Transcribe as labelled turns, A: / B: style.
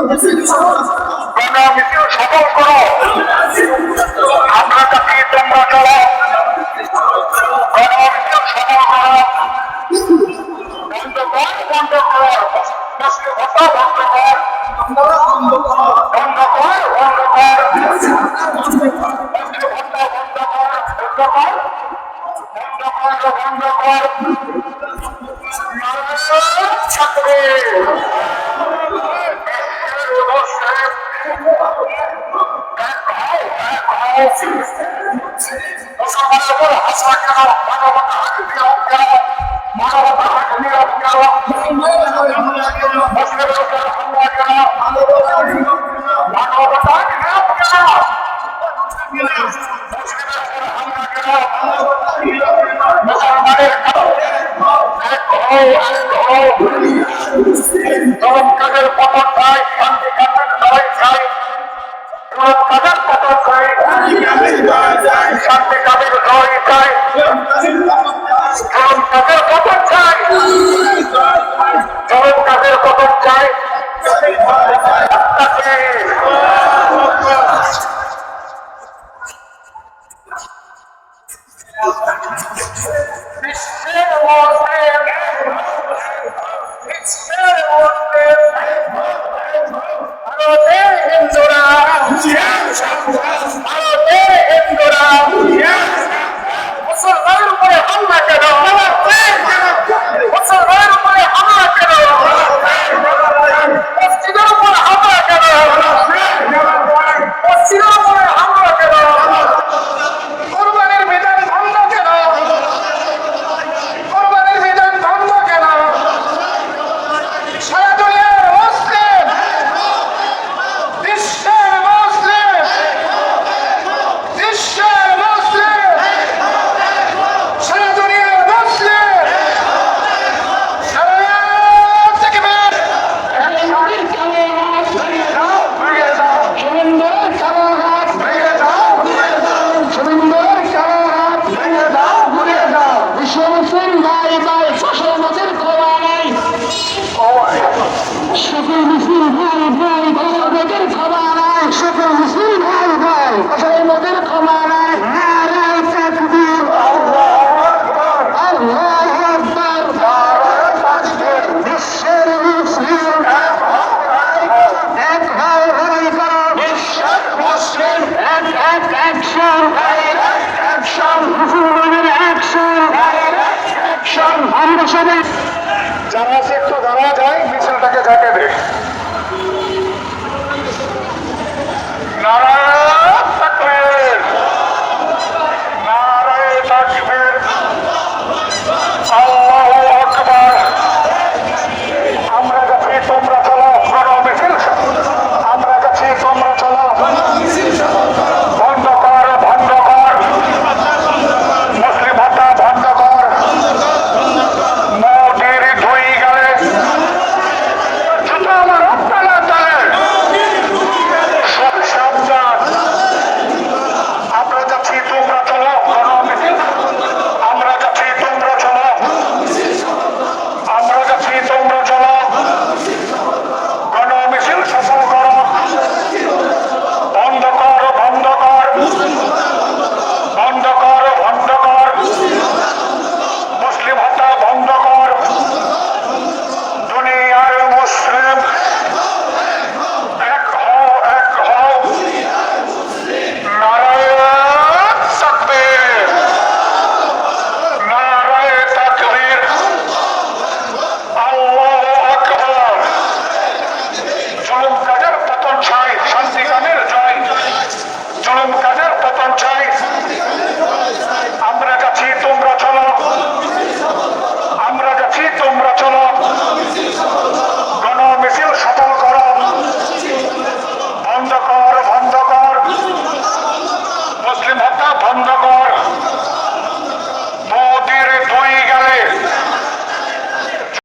A: মিছিল সফল করো, আমরা তাকে তোমরা চলো, মিছিল সফল করো, বন্ধ কর, বসলে হত্যা বন্ধ কর, বন্ধ কর, বন্ধ কর, বসলে হত্যা বন্ধ কর, বন্ধ কর, ছাত্রে মুসলমানের উপর হাসা কেন, মানবতা নিরব কেন, মানবতা নিরব কেন, মুসলিমের উপর হামলা কেন, মানবতা নিরব কেন, মুসলিমের উপর হামলা কেন, মুসলমানের চরম কাজের পতন চাই, শান্তি কাজের লড়াই চাই, চরম কাজের পতন চাই, শান্তি কাজের লড়াই চাই, চরম কাজের পতন চাই, চরম কাজের পতন চাই। মুসলমানের উপরে হামলা কেন, মুসলমানের উপরে হামলা কেন, মসজিদের উপরে হামলা কেন, মসজিদের উপরে হামলা কেন, কোরবানির বিধান ভঙ্গ কেন, কোরবানির বিধান ভঙ্গ কেন, সারা দুনিয়ার মুসলিম, বিশ্বের মুসলিম, বিশ্বের মুসলিম, সারা দুনিয়ার মুসলিম, সারা থেকে যারা আছে একটু দাঁড়া যায়, মিছিলটাকে ঝাঁকে দেয়।